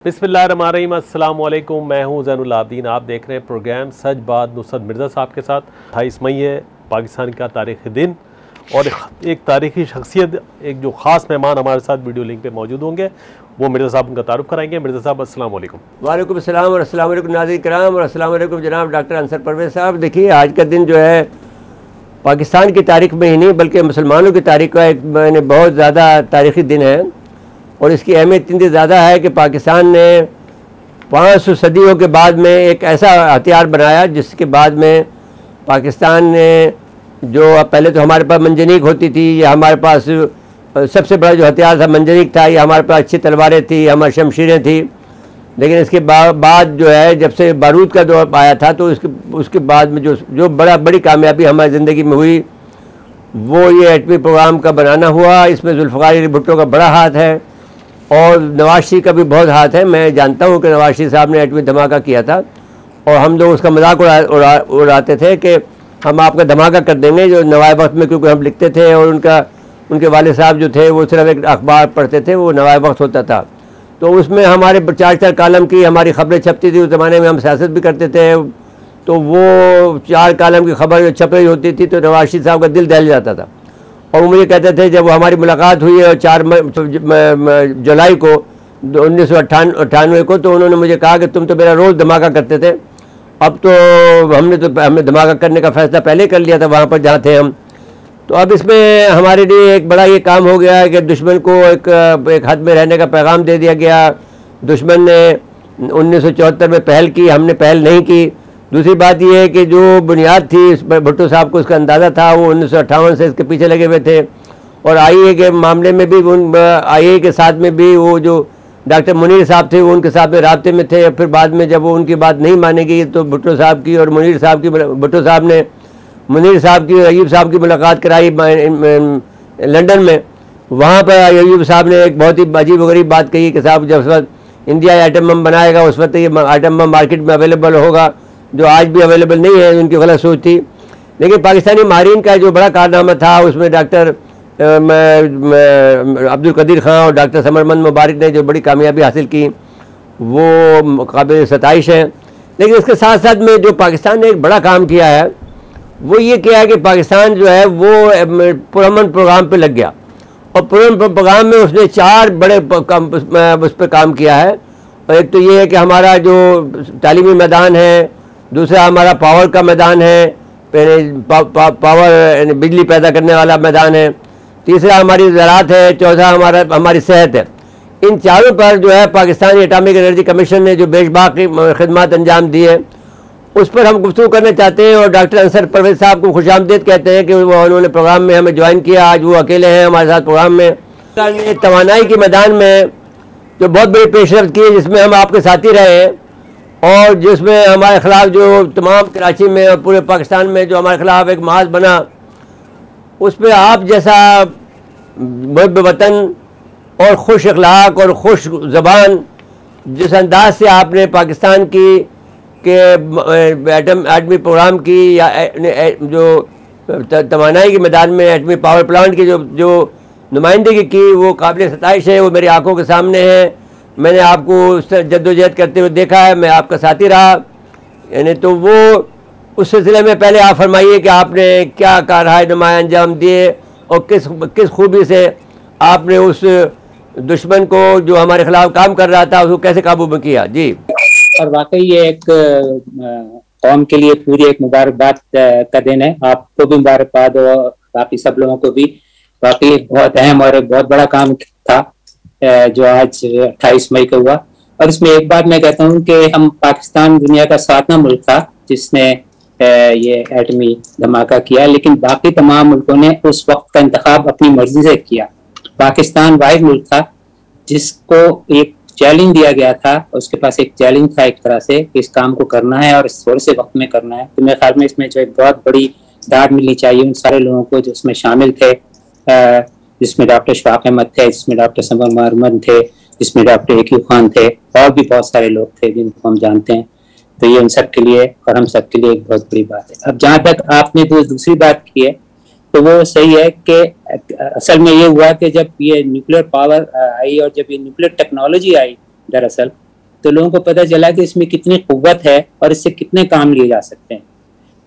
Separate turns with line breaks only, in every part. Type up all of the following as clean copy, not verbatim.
बिस्मिल्लाहिर्रहमानिर्रहीम, अस्सलाम वालेकुम। मैं हूं ज़ैनुल आबदीन। आप देख रहे हैं प्रोग्राम सच बात नुसरत मिर्ज़ा साहब के साथ। 28 मई है, पाकिस्तान का तारीख़ी दिन, और एक तारीख़ी शख्सियत, एक जो ख़ास मेहमान हमारे साथ वीडियो लिंक पे मौजूद होंगे, वो मिर्ज़ा साहब उनका तारुफ़ कराएंगे। मिर्ज़ा साहब अस्सलाम वालेकुम।
वालेकुम अस्सलाम और अस्सलाम वालेकुम नाज़रीन किराम और अस्सलाम वालेकुम जनाब डॉक्टर अंसर परवेज़ साहब। देखिए, आज का दिन जो है पाकिस्तान की तारीख़ में ही नहीं बल्कि मुसलमानों की तारीख़ का एक बहुत ज़्यादा तारीख़ी दिन है, और इसकी अहमियत इतनी ज़्यादा है कि पाकिस्तान ने 500 सदियों के बाद में एक ऐसा हथियार बनाया जिसके बाद में पाकिस्तान ने, जो पहले तो हमारे पास मंजनीक होती थी, या हमारे पास सबसे बड़ा जो हथियार था मंजनीक था, या हमारे पास अच्छी तलवारें थी, हमारी शमशीरें थी। लेकिन इसके बाद जो है, जब से बारूद का दौर आया था, तो उसके बाद में जो बड़ी कामयाबी हमारी ज़िंदगी में हुई, वो ये एटमी प्रोग्राम का बनाना हुआ। इसमें जुल्फ़िकार भुट्टो का बड़ा हाथ है और नवाज शरीफ का भी बहुत हाथ है। मैं जानता हूँ कि नवाज शरीफ साहब ने एटमी धमाका किया था, और हम लोग उसका मजाक उड़ाते थे कि हम आपका धमाका कर देंगे, जो नवाए वक्त में, क्योंकि हम लिखते थे, और उनके वाले साहब जो थे वो सिर्फ एक अखबार पढ़ते थे, वो नवाए वक्त होता था। तो उसमें हमारे 4 कालम की हमारी खबरें छपती थी। उस ज़माने में हम सियासत भी करते थे, तो वो 4 कालम की खबर जो छप रही होती थी तो नवाज शरीफ साहब का दिल दहल जाता था। और वो मुझे कहते थे, जब हमारी मुलाकात हुई है 4 जुलाई को 1998 को, तो उन्होंने मुझे कहा कि तुम तो मेरा रोज़ धमाका करते थे, अब तो हमने धमाका करने का फ़ैसला पहले कर लिया था वहाँ पर जहाँ थे हम। तो अब इसमें हमारे लिए एक बड़ा ये काम हो गया है कि दुश्मन को एक हद में रहने का पैगाम दे दिया गया। दुश्मन ने 1974 में पहल की, हमने पहल नहीं की। दूसरी बात यह है कि जो बुनियाद थी, इस पर भुट्टो साहब को इसका अंदाज़ा था, वो 1958 से इसके पीछे लगे हुए थे। और आईए के मामले में भी, आईए के साथ में भी वो जो डॉक्टर मुनीर साहब थे, वो उनके साथ में राब्ते में थे। फिर बाद में जब वो उनकी बात नहीं मानेगी, तो भुट्टो साहब की और मुनीर साहब की, भुट्टो साहब ने मुनीर साहब की और अयूब साहब की मुलाकात कराई लंदन में। वहाँ पर अयूब साहब ने एक बहुत ही अजीब गरीब बात कही कि साहब, जब उस वक्त इंडिया आइटम बम बनाएगा, उस वक्त ये आइटम बम मार्केट में अवेलेबल होगा, जो आज भी अवेलेबल नहीं है। उनकी गलत सोच थी। लेकिन पाकिस्तानी मारीन का जो बड़ा कारनामा था, उसमें डॉक्टर अब्दुल कदीर खां और डॉक्टर समरमंद मुबारक ने जो बड़ी कामयाबी हासिल की, वो काबिल सताइश है। लेकिन इसके साथ साथ में जो पाकिस्तान ने एक बड़ा काम किया है, वो ये किया है कि पाकिस्तान जो है वो पुरअमन प्रोग्राम पे लग गया, और पुरअमन प्रोग्राम में उसने 4 बड़े उस पर काम किया है। और एक तो ये है कि हमारा जो तालीमी मैदान है, दूसरा हमारा पावर का मैदान है, पावर बिजली पैदा करने वाला मैदान है, तीसरा हमारी ज़राअत है, चौथा हमारी सेहत है। इन चारों पर जो है पाकिस्तानी एटॉमिक एनर्जी कमीशन ने जो बेशबाकी खिदमत अंजाम दी है, उस पर हम गुफ्तगू करना चाहते हैं। और डॉक्टर अंसर परवेज़ साहब को खुशामदीद कहते हैं कि उन्होंने प्रोग्राम में हमें ज्वाइन किया। आज वो अकेले हैं हमारे साथ प्रोग्राम में। तवानाई के मैदान में जो बहुत बड़ी पेशरफ्त की है, जिसमें हम आपके साथी रहे हैं, और जिसमें हमारे ख़िलाफ़ जो तमाम कराची में और पूरे पाकिस्तान में जो हमारे ख़िलाफ़ एक महाज बना, उस पर आप जैसा मुहब्ब वतन और खुश अखलाक और खुश ज़बान, जिस अंदाज से आपने पाकिस्तान की के एटमी प्रोग्राम की, या जो तवानाई के मैदान में एटमी पावर प्लांट की जो नुमाइंदगी की, वो काबिल सताइश है। वो मेरी आंखों के सामने है। मैंने आपको जद्दोजहद करते हुए देखा है, मैं आपका साथी रहा। यानी तो वो उस सिलसिले में पहले आप फरमाइए कि आपने क्या कारहाय नुमाया अंजाम दिए, और किस खूबी से आपने उस दुश्मन को जो हमारे खिलाफ काम कर रहा था, उसको कैसे काबू में किया। जी।
और वाकई ये एक कौम के लिए पूरी एक मुबारकबाद का दिन है। आपको भी मुबारकबाद, और बाकी सब लोगों को भी। वाकई बहुत अहम और एक बहुत बड़ा काम था जो आज 28 मई को हुआ। और इसमें एक बात मैं कहता हूँ कि हम पाकिस्तान दुनिया का 7वां मुल्क था जिसने ये एटमी धमाका किया, लेकिन बाकी तमाम मुल्कों ने उस वक्त का इंतखाब अपनी मर्जी से किया। पाकिस्तान वाहिद मुल्क था जिसको एक चैलेंज दिया गया था, उसके पास एक चैलेंज था एक तरह से कि इस काम को करना है और इस थोड़े से वक्त में करना है। तो मेरे ख्याल में इसमें जो एक बहुत बड़ी दाद मिलनी चाहिए उन सारे लोगों को जो इसमें शामिल थे, जिसमें डॉक्टर शफाक अहमद थे, जिसमें डॉक्टर समर मारमन थे, जिसमें डॉक्टर अकीब खान थे, और भी बहुत सारे लोग थे जिनको हम जानते हैं। तो ये उन सब के लिए और हम सब के लिए एक बहुत बड़ी बात है। अब जहाँ तक आपने दूसरी बात की है, तो वो सही है कि असल में ये हुआ कि जब ये न्यूक्लियर पावर आई और जब ये न्यूक्लियर टेक्नोलॉजी आई, दरअसल तो लोगों को पता चला कि इसमें कितनी कुव्वत है और इससे कितने काम लिए जा सकते हैं।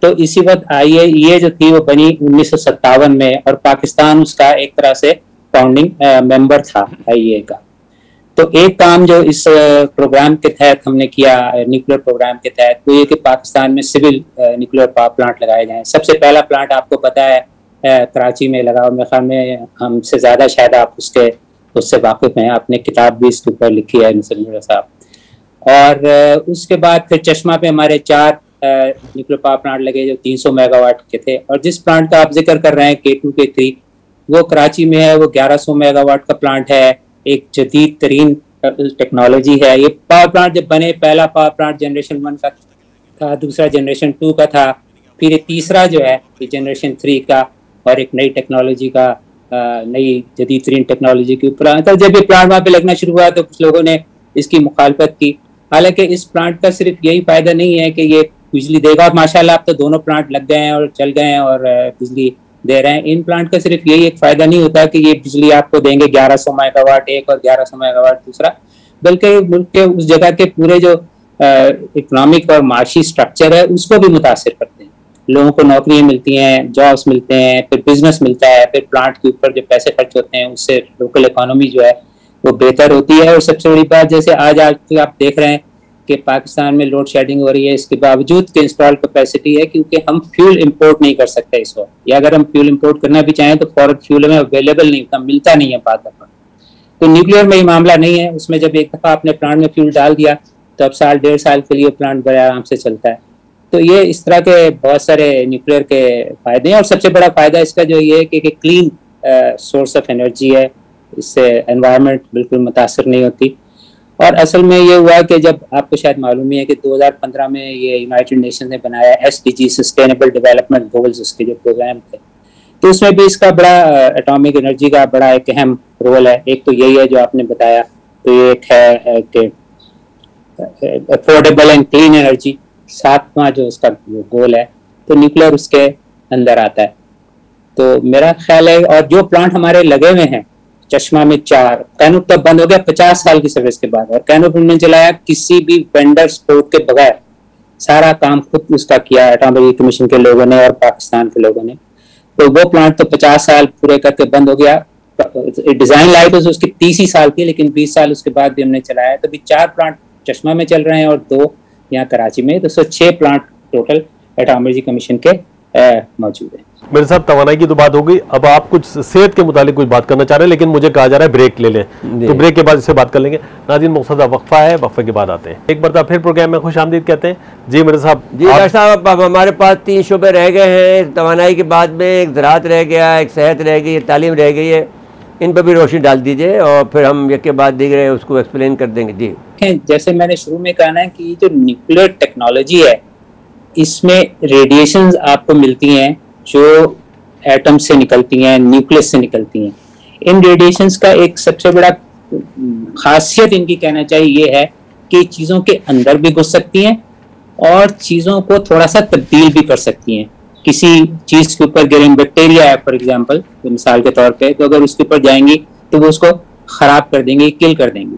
तो इसी वक्त IAEA जो थी वो बनी 1957 में, और पाकिस्तान उसका एक तरह से फाउंडिंग मेंबर था IAEA का। तो एक काम जो इस प्रोग्राम के तहत हमने किया, न्यूक्लियर प्रोग्राम के तहत, वो ये कि पाकिस्तान में सिविल न्यूक्लियर पावर प्लांट लगाए जाएं। सबसे पहला प्लांट आपको पता है कराची में लगा, और मेरे ख्याल में हमसे ज़्यादा शायद आप उससे वाकिफ हैं, आपने किताब भी इसके ऊपर लिखी है मिर्जा साहब। और उसके बाद फिर चश्मा पे हमारे 4 न्यूक्लियर पावर प्लांट लगे जो 300 मेगावाट के थे, और जिस प्लांट का आप जिक्र कर रहे हैं K2 K3 वो कराची में है, वो 1100 मेगावाट का प्लांट है, एक जदीद तरीन टेक्नोलॉजी है। ये पावर प्लांट जब बने, पहला पावर प्लांट जनरेशन 1 का था, दूसरा जनरेशन 2 का था, फिर ये तीसरा जो है ये जनरेशन 3 का, और एक नई टेक्नोलॉजी का, नई जदीद तरीन टेक्नोलॉजी के ऊपर आता। जब ये प्लांट वहाँ पे लगना शुरू हुआ तो कुछ लोगों ने इसकी मुखालफत की। हालांकि इस प्लांट का सिर्फ यही फायदा नहीं है कि ये बिजली देगा, और माशाल्लाह अब तो दोनों प्लांट लग गए हैं और चल गए हैं और बिजली दे रहे हैं। इन प्लांट का सिर्फ यही एक फायदा नहीं होता कि ये बिजली आपको देंगे 1100 मेगावाट एक और 1100 मेगावाट दूसरा, बल्कि मुल्क के उस जगह के पूरे जो इकोनॉमिक और माशी स्ट्रक्चर है उसको भी मुतासिर करते हैं। लोगों को नौकरियां मिलती हैं, जॉब्स मिलते हैं, फिर बिजनेस मिलता है, फिर प्लांट के ऊपर जो पैसे खर्च होते हैं उससे लोकल इकोनॉमी जो है वो बेहतर होती है। और सबसे बड़ी बात, जैसे आज आप देख रहे हैं कि पाकिस्तान में लोड शेडिंग हो रही है, इसके बावजूद कि इंस्टॉल कैपेसिटी है, क्योंकि हम फ्यूल इंपोर्ट नहीं कर सकते इस वक्त, या अगर हम फ्यूल इंपोर्ट करना भी चाहें तो फॉरेन फ्यूल हमें अवेलेबल नहीं होता, मिलता नहीं है बाद दफा। तो न्यूक्लियर में ये मामला नहीं है, उसमें जब एक दफा आपने प्लांट में फ्यूल डाल दिया तो अब साल 1.5 साल के लिए प्लांट बड़े आराम से चलता है। तो ये इस तरह के बहुत सारे न्यूक्लियर के फायदे हैं, और सबसे बड़ा फायदा इसका जो ये है कि क्लीन सोर्स ऑफ एनर्जी है, इससे एनवायरनमेंट बिल्कुल मुतासर नहीं होती। और असल में ये हुआ कि जब आपको शायद मालूम ही है कि 2015 में ये यूनाइटेड नेशन ने बनाया SDG सस्टेनेबल डेवलपमेंट गोल्स, उसके जो प्रोग्राम थे, तो उसमें भी इसका बड़ा एटॉमिक एनर्जी का बड़ा एक अहम रोल है। एक तो यही है जो आपने बताया, तो ये एक है कि अफोर्डेबल एंड क्लीन एनर्जी, 7वां जो उसका गोल है, तो न्यूक्लियर उसके अंदर आता है। तो मेरा ख्याल है, और जो प्लांट हमारे लगे हुए हैं चश्मा में 4, कैनूप तब बंद हो गया 50 साल की सर्विस के बाद, और कैनूप ने चलाया किसी भी वेंडर सपोर्ट के बगैर, सारा काम खुद उसका किया एटॉमिक कमीशन के लोगों ने और पाकिस्तान के लोगों ने। तो वो प्लांट तो 50 साल पूरे करके बंद हो गया। डिजाइन लाइफ उसकी 30 ही साल थी, लेकिन 20 साल उसके बाद भी हमने चलाया। तो अभी 4 प्लांट चश्मा में चल रहे हैं और 2 यहाँ कराची में, तो 6 प्लांट टोटल एटॉमिक कमीशन के मौजूद है।
मेरे साहब तवानाई की तो बात हो गई, अब आप कुछ सेहत के मुतालिक कुछ बात करना चाह रहे हैं, लेकिन मुझे कहा जा रहा है ब्रेक ले लें, तो ब्रेक के बाद इससे बात कर लेंगे। नाज़रीन, मुख्तसर वक्फा है, वक्फे के बाद आते हैं। एक बार फिर प्रोग्राम में खुश आमदीद कहते हैं। जी मेरे साहब।
जी डॉक्टर साहब, अब हमारे पास 3 शोबे रह गए हैं तवानाई के बाद में, एक ज़राअत रह गया, एक सेहत रह गई है, तालीम रह गई है, इन पर भी रोशनी डाल दीजिए और फिर हम एक के बाद दीजिए उसको एक्सप्लेन कर देंगे। जी,
जैसे मैंने शुरू में कहा ना कि जो न्यूक्लियर टेक्नोलॉजी है, इसमें रेडिएशंस आपको मिलती हैं जो एटम से निकलती हैं, न्यूक्लियस से निकलती हैं। इन रेडिएशंस का एक सबसे बड़ा खासियत इनकी कहना चाहिए ये है कि चीज़ों के अंदर भी घुस सकती हैं और चीज़ों को थोड़ा सा तब्दील भी कर सकती हैं। किसी चीज़ के ऊपर गिरें, बैक्टीरिया है फॉर एग्जांपल, मिसाल के तौर पे, तो अगर उसके ऊपर जाएंगी तो वो उसको ख़राब कर देंगे, किल कर देंगे।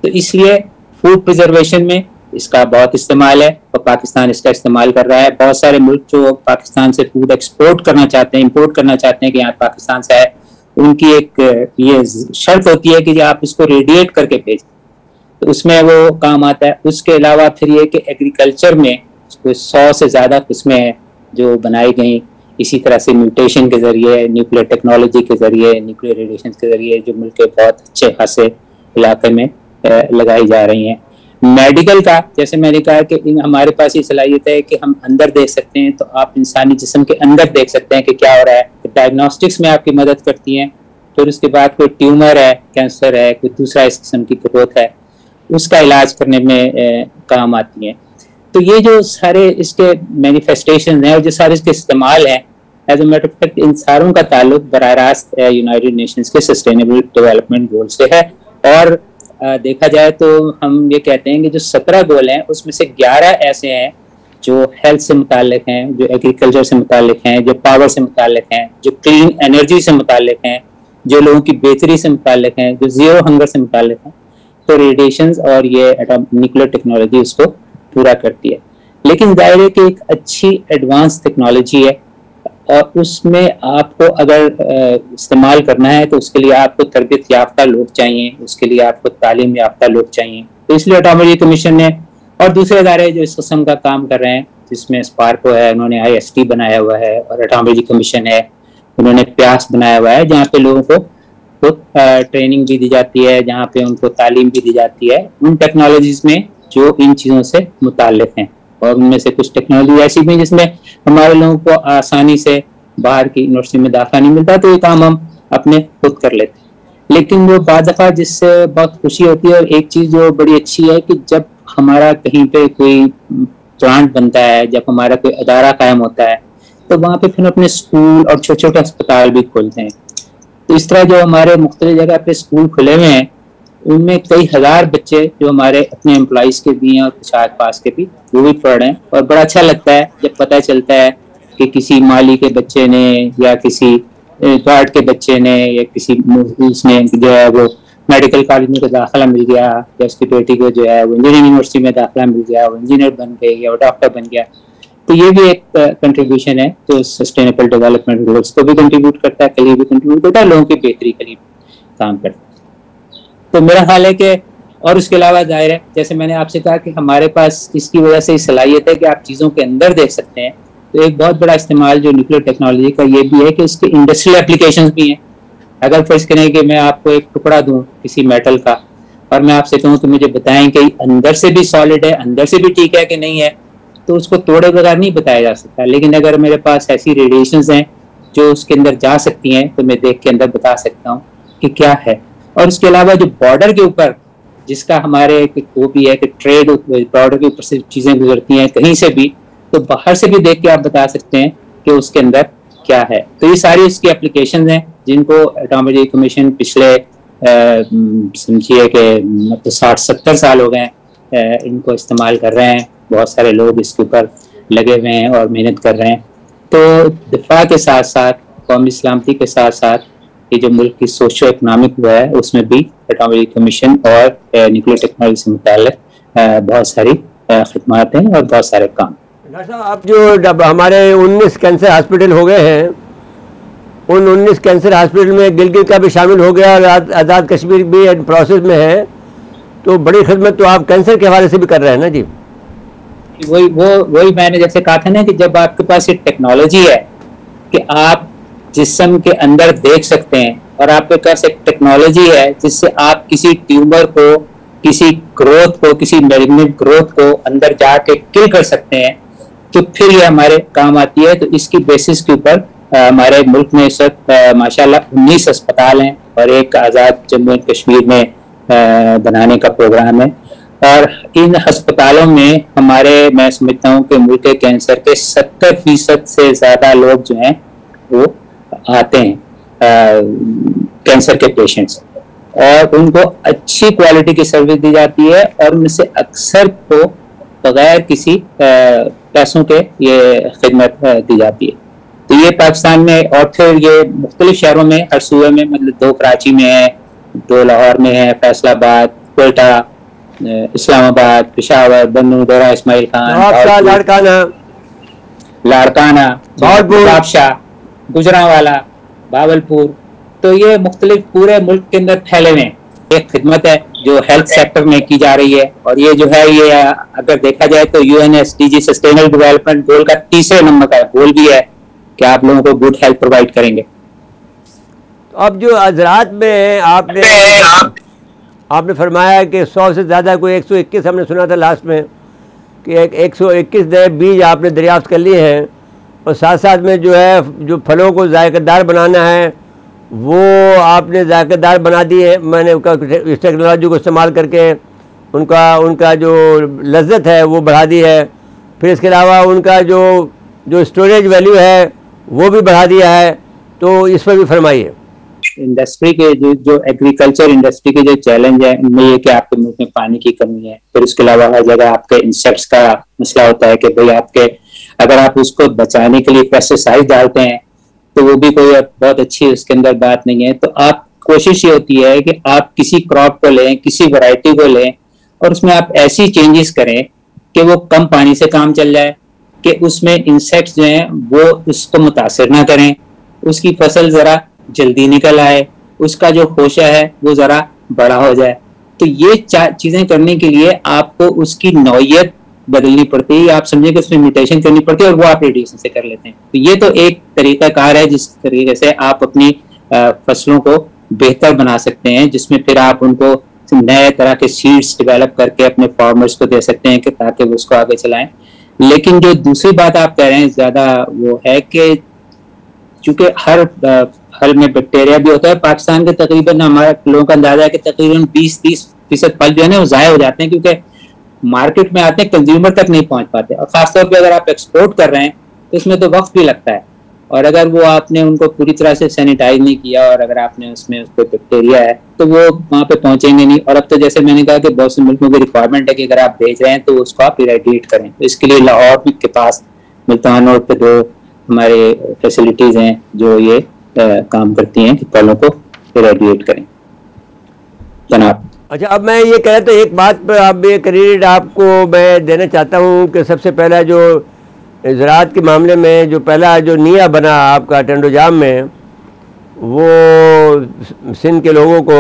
तो इसलिए फूड प्रिजर्वेशन में इसका बहुत इस्तेमाल है और पाकिस्तान इसका इस्तेमाल कर रहा है। बहुत सारे मुल्क जो पाकिस्तान से फूड एक्सपोर्ट करना चाहते हैं, इंपोर्ट करना चाहते हैं कि यहाँ पाकिस्तान से है, उनकी एक ये शर्त होती है कि आप इसको रेडिएट करके भेजें, तो उसमें वो काम आता है। उसके अलावा फिर ये कि एग्रीकल्चर में 100 से ज़्यादा किस्में जो बनाई गई, इसी तरह से म्यूटेशन के ज़रिए, न्यूक्लियर टेक्नोलॉजी के ज़रिए, न्यूक्लियर रेडिएशन के ज़रिए जो मुल्क के बहुत अच्छे खासे इलाके में लगाई जा रही हैं। मेडिकल का, जैसे मैंने कहा कि हमारे पास ये सलाहियत है कि हम अंदर देख सकते हैं, तो आप इंसानी जिस्म के अंदर देख सकते हैं कि क्या हो रहा है। तो डायग्नोस्टिक्स में आपकी मदद करती हैं। फिर उसके बाद कोई ट्यूमर है, कैंसर है, कोई दूसरा इस किस्म की ग्रोथ है, उसका इलाज करने में काम आती हैं। तो ये जो सारे इसके मैनिफेस्टेशन हैं और जो सारे इसके इस्तेमाल हैं, as a matter of fact इन सारों का ताल्लुक बराह रास्त यूनाइटेड नेशंस के सस्टेनेबल डेवलपमेंट गोल से है। और देखा जाए तो हम ये कहते हैं कि जो 17 गोल हैं उसमें से 11 ऐसे हैं जो हेल्थ से मुतालिक हैं, जो एग्रीकल्चर से मुतालिक हैं, जो पावर से मुतालिक हैं, जो क्लीन एनर्जी से मुतालिक हैं, जो लोगों की बेहतरी से मुतालिक हैं, जो जीरो हंगर से मुतालिक हैं। तो रेडिएशंस और ये न्यूक्लियर टेक्नोलॉजी उसको पूरा करती है। लेकिन जाहिर है कि एक अच्छी एडवांस टेक्नोलॉजी है और उसमें आपको अगर इस्तेमाल करना है तो उसके लिए आपको तरबियत याफ्ता लोग चाहिए, उसके लिए आपको तालीम याफ्ता लोग चाहिए। तो इसलिए एटॉमिक एनर्जी कमीशन ने और दूसरे इदारे जो इस किस्म का काम कर रहे हैं, जिसमें स्पार्को है, उन्होंने IST बनाया हुआ है, और एटॉमिक एनर्जी कमीशन है, उन्होंने प्यास बनाया हुआ है, जहाँ पे लोगों को तो ट्रेनिंग भी दी जाती है, जहाँ पे उनको तालीम भी दी जाती है उन टेक्नोलॉजीज में जो इन चीज़ों से मुताल्लिक हैं। और उनमें से कुछ टेक्नोलॉजी ऐसी भी जिसमें हमारे लोगों को आसानी से बाहर की यूनिवर्सिटी में दाखिला नहीं मिलता, तो ये काम हम अपने खुद कर लेते हैं। लेकिन वो बाद दफ़ा जिससे बहुत खुशी होती है, और एक चीज़ जो बड़ी अच्छी है कि जब हमारा कहीं पे कोई प्लांट बनता है, जब हमारा कोई अदारा कायम होता है, तो वहाँ पे फिर अपने स्कूल और छोटे छोटे अस्पताल भी खोलते हैं। तो इस तरह जो हमारे मुख्तलिफ जगह पे स्कूल खुले हुए हैं, उनमें कई हजार बच्चे जो हमारे अपने एम्प्लॉइज के भी हैं और कुछ आस पास के भी, वो भी पढ़ रहे हैं। और बड़ा अच्छा लगता है जब पता चलता है कि किसी माली के बच्चे ने या किसी गार्ड के बच्चे ने या किसी उसने जो है वो मेडिकल कॉलेज में दाखिला मिल गया, या उसकी बेटी को जो है वो इंजीनियरिंग यूनिवर्सिटी में दाखिला मिल गया, वो इंजीनियर बन गई या वो डॉक्टर बन गया। तो ये भी एक कंट्रीब्यूशन है जो सस्टेनेबल डेवलपमेंट गोल्स को भी कंट्रीब्यूट करता है, के लिए भी कंट्रीब्यूट करता है, लोगों की बेहतरी के लिए काम करता है। तो मेरा ख्याल है कि और उसके अलावा जाहिर है, जैसे मैंने आपसे कहा कि हमारे पास इसकी वजह से सलाहियत है कि आप चीज़ों के अंदर देख सकते हैं। तो एक बहुत बड़ा इस्तेमाल जो न्यूक्लियर टेक्नोलॉजी का ये भी है कि इसके इंडस्ट्रियल एप्लीकेशंस भी हैं। अगर फर्ज करें कि मैं आपको एक टुकड़ा दूं किसी मेटल का और मैं आपसे कहूँ कि मुझे बताएं कि अंदर से भी सॉलिड है, अंदर से भी ठीक है कि नहीं है, तो उसको तोड़े बगैर नहीं बताया जा सकता। लेकिन अगर मेरे पास ऐसी रेडिएशंस हैं जो उसके अंदर जा सकती हैं, तो मैं देख के अंदर बता सकता हूँ कि क्या है। और उसके अलावा जो बॉर्डर के ऊपर जिसका हमारे वो भी है कि ट्रेड बॉर्डर के ऊपर से चीज़ें गुजरती हैं कहीं से भी, तो बाहर से भी देख के आप बता सकते हैं कि उसके अंदर क्या है। तो ये सारी उसकी एप्लीकेशंस हैं जिनको एटॉमिक एनर्जी कमीशन पिछले समझिए कि 60-70 साल हो गए इनको इस्तेमाल कर रहे हैं। बहुत सारे लोग इसके ऊपर लगे हुए हैं और मेहनत कर रहे हैं। तो दिफा के साथ साथ, कौमी सलामती के साथ साथ, ये जो मुल्क की सोशो इकनॉमिक हुआ है उसमें भी एटॉमिक एनर्जी कमीशन और न्यूक्लियर टेक्नोलॉजी से मुताल्लिक बहुत सारी खिदमत हैं और बहुत सारे काम।
डॉक्टर साहब, आप जो जब हमारे 19 कैंसर हॉस्पिटल हो गए हैं, उन 19 कैंसर हॉस्पिटल में गिलगित का भी शामिल हो गया और आज़ाद कश्मीर भी प्रोसेस में है, तो बड़ी खिदमत तो आप कैंसर के हवाले से भी कर रहे हैं ना जी?
वही मैंने जैसे कहा था ना कि जब आपके पास ये टेक्नोलॉजी है कि आप जिस्म के अंदर देख सकते हैं, और आपके पास एक टेक्नोलॉजी है जिससे आप किसी ट्यूमर को, किसी ग्रोथ को, किसी मैलिग्नेंट ग्रोथ को अंदर जाके किल कर सकते हैं, तो फिर ये हमारे काम आती है। तो इसकी बेसिस के ऊपर हमारे मुल्क में इस वक्त माशाल्लाह 19 अस्पताल हैं और एक आज़ाद जम्मू एंड कश्मीर में बनाने का प्रोग्राम है। और इन अस्पतालों में हमारे, मैं समझता हूँ कि मुल्क के कैंसर के 70% से ज़्यादा लोग जो हैं वो आते हैं कैंसर के पेशेंट्स, और उनको अच्छी क्वालिटी की सर्विस दी जाती है और उनसे अक्सर को बगैर किसी पैसों के ये खिदमत दी जाती है। तो ये पाकिस्तान में, और फिर ये मुख्तलिफ शहरों में, हर सूबे में, मतलब 2 कराची में है, 2 लाहौर में है, फैसलाबाद, कोयटा, इस्लामाबाद, पेशावर, बन्नू, दौरा इस्माइल खान, लाड़काना, बादशाह, गुजरांवाला, भावलपुर। तो ये मुख्तलिफ पूरे मुल्क के अंदर फैले हुए हैं। एक खिदमत है जो हेल्थ सेक्टर में की जा रही है, और ये जो है ये अगर देखा जाए तो UNSDG सस्टेनेबल डेवलपमेंट गोल का 3रे नंबर का गोल भी है कि आप लोगों को गुड हेल्थ प्रोवाइड करेंगे।
तो अब जो हजरात में आपने फरमाया कि 100 से ज़्यादा, कोई 121 हमने सुना था लास्ट में कि 121 नए बीज आपने दरियाफ्त कर लिए हैं, और साथ साथ में जो है जो फलों को जायकेदार बनाना है वो आपने जायकेदार बना दिए हैं। मैंने इस टेक्नोलॉजी को इस्तेमाल करके उनका जो लज्जत है वो बढ़ा दी है। फिर इसके अलावा उनका जो स्टोरेज वैल्यू है वो भी बढ़ा दिया है। तो इस पर भी फरमाइए।
इंडस्ट्री के जो एग्रीकल्चर इंडस्ट्री के जो चैलेंज है उनमें ये कि आपके मुल्क में पानी की कमी है। फिर उसके अलावा हर जगह आपके इंसेक्ट्स का मसला होता है कि भाई आपके, अगर आप उसको बचाने के लिए पेस्टिसाइड डालते हैं तो वो भी कोई बहुत अच्छी उसके अंदर बात नहीं है। तो आप कोशिश ये होती है कि आप किसी क्रॉप को लें, किसी वैरायटी को लें और उसमें आप ऐसी चेंजेस करें कि वो कम पानी से काम चल जाए, कि उसमें इंसेक्ट्स जो हैं वो उसको मुतासिर ना करें, उसकी फसल जरा जल्दी निकल आए, उसका जो खोशा है वो जरा बड़ा हो जाए। तो ये चीजें करने के लिए आपको उसकी नौयत बदलनी पड़ती है, आप समझे कि उसमें म्यूटेशन करनी पड़ती है और वो आप रेडिएशन से कर लेते हैं। तो ये तो एक तरीका कार है जिस तरीके से आप अपनी फसलों को बेहतर बना सकते हैं, जिसमें फिर आप उनको नए तरह के सीड्स डेवलप करके अपने फार्मर्स को दे सकते हैं कि ताकि वो उसको आगे चलाएं। लेकिन जो दूसरी बात आप कह रहे हैं ज्यादा वो है कि चूंकि हर फल में बैक्टीरिया भी होता है, पाकिस्तान के तकरीबन हमारे लोगों का अंदाजा है कि तकरीबन 20-30% फल जो है ना वो जाया हो जाते हैं, क्योंकि मार्केट में आते हैं, कंज्यूमर तक नहीं पहुंच पाते। और खासतौर पे अगर आप एक्सपोर्ट कर रहे हैं तो इसमें तो वक्त भी लगता है, और अगर वो आपने उनको पूरी तरह से सैनिटाइज नहीं किया और अगर आपने उसमें उसको बैक्टीरिया है तो वो वहां पे पहुंचेंगे नहीं। और अब तो जैसे मैंने कहा कि बहुत से मुल्कों की रिक्वायरमेंट है कि अगर आप भेज रहे हैं तो उसको आप इरेडिएट करें। तो इसके लिए लाहौर के पास मुल्तान रोड पे 2 हमारे फैसिलिटीज हैं जो ये काम करती हैं कि फलों को इरेडिएट करें। जनाब
अच्छा, अब मैं ये कह रहा था एक बात पर आप ये क्रेडिट आपको मैं देना चाहता हूँ कि सबसे पहला जो ज़राअत के मामले में जो पहला जो निया बना आपका टंडोजाम में, वो सिंध के लोगों को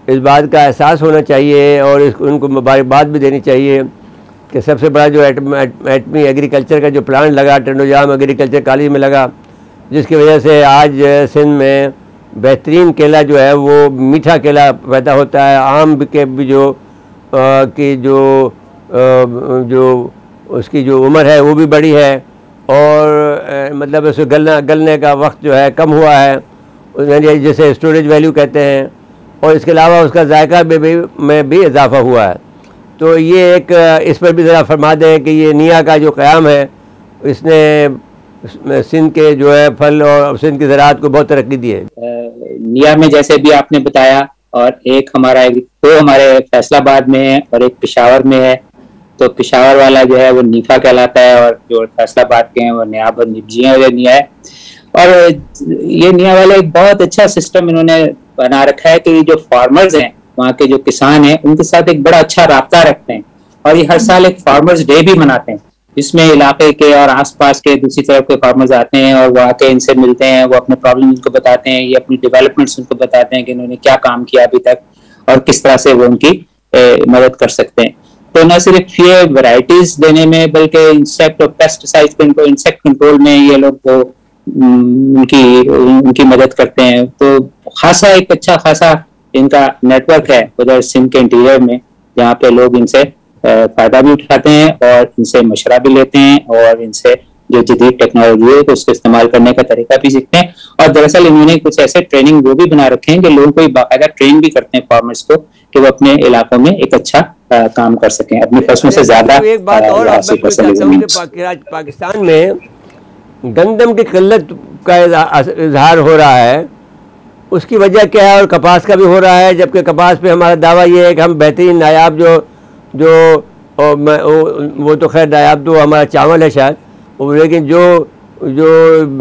इस बात का एहसास होना चाहिए और उनको मुबारकबाद भी देनी चाहिए कि सबसे बड़ा जो एटमी एग्रीकल्चर का जो प्लांट लगा टंडोजाम एग्रीकल्चर कॉलेज में लगा, जिसकी वजह से आज सिंध में बेहतरीन केला जो है वो मीठा केला पैदा होता है। आम के भी जो उसकी जो उम्र है वो भी बड़ी है और मतलब उसे गलने का वक्त जो है कम हुआ है, जैसे स्टोरेज वैल्यू कहते हैं, और इसके अलावा उसका जायका में भी इजाफा हुआ है। तो ये एक इस पर भी ज़रा फरमा दें कि ये निया का जो क़याम है इसने सिंध के जो है फल और सिंध की ज़राअत को बहुत तरक्की दी है।
निया में जैसे भी आपने बताया, और एक हमारा 2 हमारे फैसलाबाद में है और एक पेशावर में है। तो पेशावर वाला जो है वो नीफा कहलाता है और जो फैसलाबाद के हैं वो नियाब और निबजियां वाले निया है। और ये निया वाला एक बहुत अच्छा सिस्टम इन्होंने बना रखा है कि जो फार्मर्स हैं वहाँ के जो किसान हैं उनके साथ एक बड़ा अच्छा राब्ता रखते हैं, और ये हर साल एक फार्मर्स डे भी मनाते हैं जिसमें इलाके के और आसपास के दूसरी तरफ के फार्मर्स आते हैं और वो आके इनसे मिलते हैं, वो अपने प्रॉब्लम उनको बताते हैं, ये अपनी डेवलपमेंट्स उनको बताते हैं कि इन्होंने क्या काम किया अभी तक और किस तरह से वो उनकी मदद कर सकते हैं। तो न सिर्फ ये वैरायटीज देने में बल्कि इंसेक्ट और पेस्टिसाइड पे इनको इंसेक्ट कंट्रोल में ये लोग को उनकी मदद करते हैं। तो खासा एक अच्छा खासा इनका नेटवर्क है उधर सिंध के इंटीरियर में, जहाँ पे लोग इनसे फायदा भी उठाते हैं और इनसे मशवरा भी लेते हैं और इनसे जो जदीद टेक्नोलॉजी है तो उसको इस्तेमाल करने का तरीका भी सीखते हैं। और दरअसल इन्होंने कुछ ऐसे ट्रेनिंग वो भी बना रखे हैं कि लोगों को बाकायदा ट्रेन भी करते हैं फार्मर्स को कि वो अपने इलाकों में एक अच्छा काम कर सकें, अपनी फसलों से ज्यादा।
एक बात और पाकिस्तान में गंदम की किल्लत का इजहार हो रहा है, उसकी वजह क्या है? और कपास का भी हो रहा है, जबकि कपास पे हमारा दावा ये है कि हम बेहतरीन नायाब वो तो खैर नायाब तो हमारा चावल है शायद, लेकिन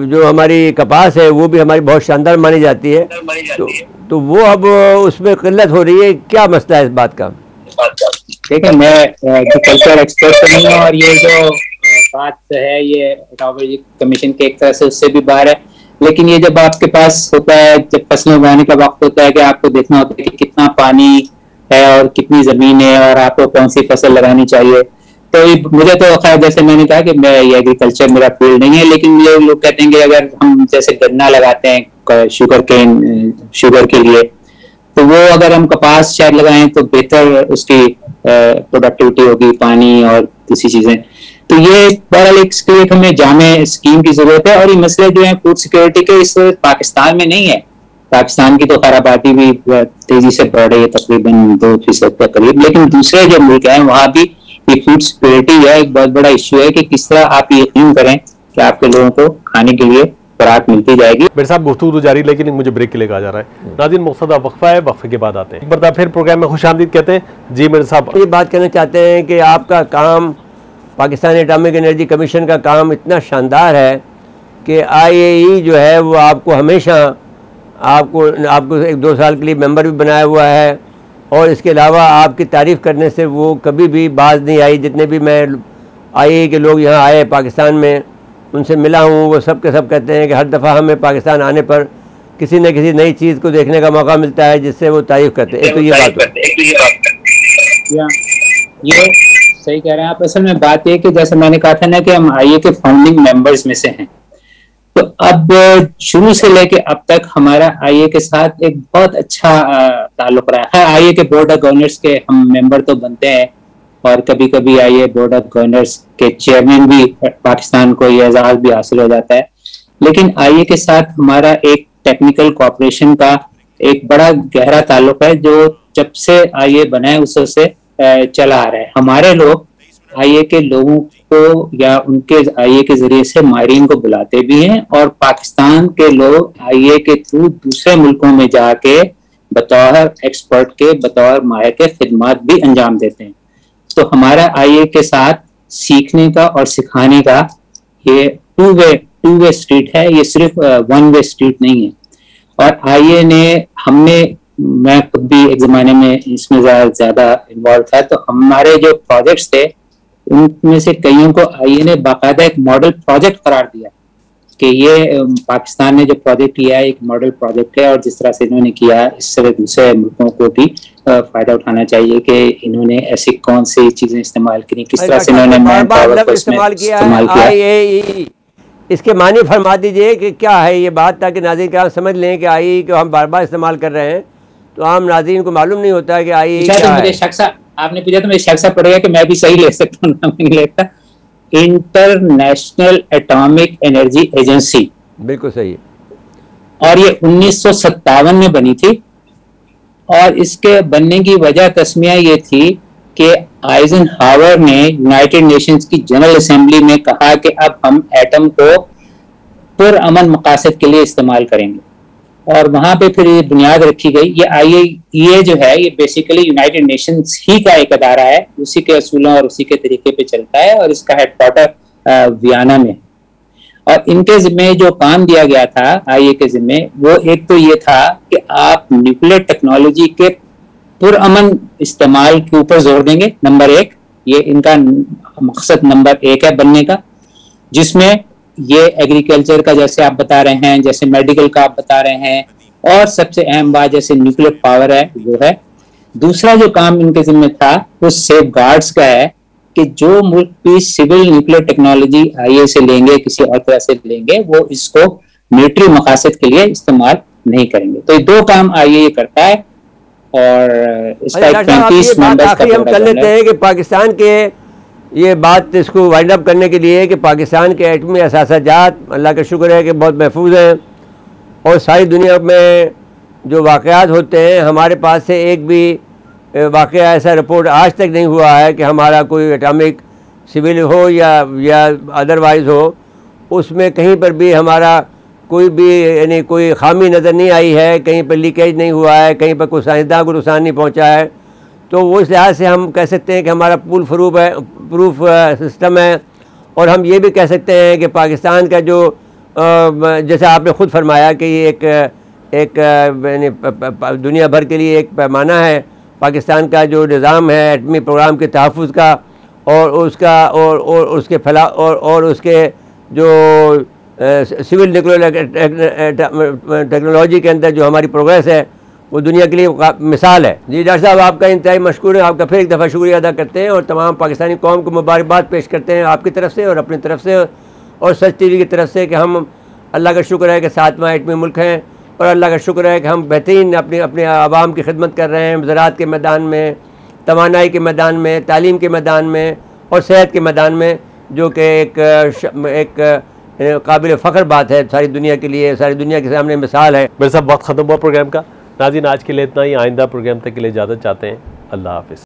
जो हमारी कपास है वो भी हमारी बहुत शानदार मानी जाती है। तो वो अब उसमें किल्लत हो रही है, क्या मसला है इस बात का?
ठीक है, मैं एग्रीकल्चर एक्सपर्ट तो नहीं हूँ और ये जो बात है ये कमीशन के एक तरह से उससे भी बाहर है, लेकिन ये जब आपके पास होता है, जब फसलें उगाने का वक्त होता है कि आपको देखना होता है कि कितना पानी है और कितनी जमीन है और आपको कौन सी फसल लगानी चाहिए। तो मुझे तो खैर जैसे मैंने कहा कि मैं ये एग्रीकल्चर मेरा फील्ड नहीं है, लेकिन ये लोग कहते हैं कि अगर हम जैसे गन्ना लगाते हैं शुगर के लिए, तो वो अगर हम कपास शायद लगाएं तो बेहतर उसकी प्रोडक्टिविटी होगी, पानी और दूसरी चीजें। तो ये बहरहाल एक हमें जामे स्कीम की जरूरत है। और ये मसले जो है फूड सिक्योरिटी के इस पाकिस्तान में नहीं है, पाकिस्तान की तो खराबाती भी तेजी से बढ़ रही है तकरीबन 2% के करीब, लेकिन दूसरे जो मुल्क हैं वहां भी ये फूड सिक्योरिटी है एक बहुत बड़ा इश्यू है कि किस तरह आप यकीन करें कि आपके लोगों को खाने के लिए खुराक मिलती जाएगी।
मेरे साहब गुफ्तगू जारी, लेकिन मुझे ब्रेक के लिए कहा जा रहा है। नाज़रीन मुख्तसर वक्फा है, वक्फे के बाद आते हैं। एक बार फिर प्रोग्राम में खुशामदीद कहते हैं। जी मेरे साहब,
ये बात कहना चाहते हैं कि आपका काम, पाकिस्तान एटॉमिक एनर्जी कमीशन का काम इतना शानदार है कि IAEA जो है वो आपको हमेशा आपको आपको 1-2 साल के लिए मेंबर भी बनाया हुआ है, और इसके अलावा आपकी तारीफ़ करने से वो कभी भी बाज नहीं आई। जितने भी मैं IAEA के लोग यहाँ आए पाकिस्तान में, उनसे मिला हूँ, वो सब के सब कहते हैं कि हर दफ़ा हमें पाकिस्तान आने पर किसी न किसी नई चीज़ को देखने का मौका मिलता है जिससे वो तारीफ़ करते हैं। एक तो ये बात
ये सही कह रहे हैं आप। असल में बात ये कि जैसे मैंने कहा था ना कि हम IAEA के फाउंडिंग मेंबर्स में से हैं, तो अब शुरू से लेके अब तक हमारा IAEA के साथ एक बहुत अच्छा ताल्लुक रहा है। IAEA के बोर्ड ऑफ गवर्नर्स के हम मेंबर तो बनते हैं, और कभी कभी IAEA बोर्ड ऑफ गवर्नर्स के चेयरमैन भी पाकिस्तान को ये एजाज भी हासिल हो जाता है। लेकिन IAEA के साथ हमारा एक टेक्निकल कोऑपरेशन का एक बड़ा गहरा ताल्लुक है, जो जब से IAEA बना है उस से चला आ रहा है। हमारे लोग IAEA के लोगों को या उनके IAEA के जरिए से माहिरीन को बुलाते भी हैं, और पाकिस्तान के लोग IAEA के थ्रू दूसरे मुल्कों में जाके बतौर एक्सपर्ट के, बतौर माहिर के खिदमत भी अंजाम देते हैं। तो हमारा IAEA के साथ सीखने का और सिखाने का ये टू वे स्ट्रीट है, ये सिर्फ 1 वे स्ट्रीट नहीं है। और IAEA ने मैं खुद भी एक जमाने में इसमें ज्यादा इन्वॉल्व था, तो हमारे जो प्रोजेक्ट्स थे उनमें से कईयों को IAEA ने बाकायदा एक मॉडल प्रोजेक्ट करार दिया कि ये पाकिस्तान ने जो प्रोजेक्ट किया है एक मॉडल प्रोजेक्ट है, और जिस तरह से इन्होंने किया इससे दूसरे मुल्कों को भी फायदा उठाना चाहिए कि इन्होंने ऐसी कौन सी चीजें इस्तेमाल करी, किस तरह से इन्होंने मैन पावर को इस्तेमाल किया।
इसके मानी फरमा दीजिए कि क्या है ये बात, ताकि नाज़रीन क्या समझ लें कि IAEA को हम बार बार इस्तेमाल कर रहे हैं, तो आम नाज़रीन को मालूम नहीं होता है कि IAEA क्या है।
आपने पूछा तो मुझे शख्सा पड़ेगा कि मैं भी सही ले सकता हूँ, नहीं लेता। इंटरनेशनल एटॉमिक एनर्जी एजेंसी,
बिल्कुल सही है।
और ये 1957 में बनी थी, और इसके बनने की वजह तस्मिया ये थी कि आइजनहावर ने यूनाइटेड नेशंस की जनरल असेंबली में कहा कि अब हम एटम को पुरअमन मकासद के लिए इस्तेमाल करेंगे, और वहां पे फिर ये बुनियाद रखी गई। ये IAEA जो है ये बेसिकली यूनाइटेड नेशंस ही का एक अदारा है, उसी के असूलों और उसी के तरीके पे चलता है, और इसका हेडक्वार्टर वियना में। और इनके जिम्मे जो काम दिया गया था IAEA के जिम्मे, वो एक तो ये था कि आप न्यूक्लियर टेक्नोलॉजी के पुरअमन इस्तेमाल के ऊपर जोर देंगे, नंबर 1। ये इनका मकसद नंबर 1 है बनने का, जिसमें ये एग्रीकल्चर का जैसे आप बता रहे हैं, जैसे मेडिकल का आप बता रहे हैं, और सबसे अहम बात जैसे न्यूक्लियर पावर है वो है। दूसरा जो काम इनके जिम्मे था वो सेफगार्ड्स का है कि जो मुल्क भी सिविल न्यूक्लियर टेक्नोलॉजी IAEA से लेंगे, किसी और तरह से लेंगे, वो इसको मिलिट्री मकासद के लिए इस्तेमाल नहीं करेंगे। तो ये 2 काम IAEA करता है, और इसका 35 मेंबर्स का
हम कर लेते हैं कि पाकिस्तान के ये बात इसको वाइंड अप करने के लिए कि पाकिस्तान के एटमी असासाजात अल्लाह का शुक्र है कि बहुत महफूज हैं, और सारी दुनिया में जो वाक़यात होते हैं हमारे पास से एक भी वाक़या ऐसा रिपोर्ट आज तक नहीं हुआ है कि हमारा कोई एटॉमिक सिविल हो या अदरवाइज़ हो, उसमें कहीं पर भी हमारा कोई भी यानी कोई खामी नज़र नहीं आई है, कहीं पर लीकेज नहीं हुआ है, कहीं पर कोई साइंसदान को नुकसान नहीं पहुँचा है। तो वो इस लिहाज से हम कह सकते हैं कि हमारा प्रूफ सिस्टम है। और हम ये भी कह सकते हैं कि पाकिस्तान का जो जैसे आपने ख़ुद फरमाया कि ये एक दुनिया भर के लिए एक पैमाना है पाकिस्तान का जो निज़ाम है एटमी प्रोग्राम के तहफ़्फ़ुज़ का, और उसका और उसके फैला और उसके जो सिविल न्यूक्लियर टेक्नोलॉजी के अंदर जो हमारी प्रोग्रेस है वो दुनिया के लिए मिसाल है। जी डॉक्टर साहब, आपका इंतहाई मशकूर है, आपका फिर एक दफ़ा शुक्रिया अदा करते हैं, और तमाम पाकिस्तानी कौम को मुबारकबाद पेश करते हैं आपकी तरफ से और अपनी तरफ से और सच टीवी की तरफ से कि हम अल्लाह का शुक्र है कि 7वां एटमी मुल्क हैं, और अल्लाह का शुक्र है कि हम बेहतरीन अपने आवाम की खिदमत कर रहे हैं, ज़राअत के मैदान में, तवानाई के मैदान में, तालीम के मैदान में और सेहत के मैदान में, जो कि एक काबिल फ़ख्र बात है सारी दुनिया के लिए, सारी दुनिया के सामने मिसाल है।
मेरे साथ बहुत ख़त्म हुआ प्रोग्राम का। नाज़रीन, आज के लिए इतना ही। आइंदा प्रोग्राम तक के लिए इजाज़त चाहते हैं। अल्लाह हाफ़िज़।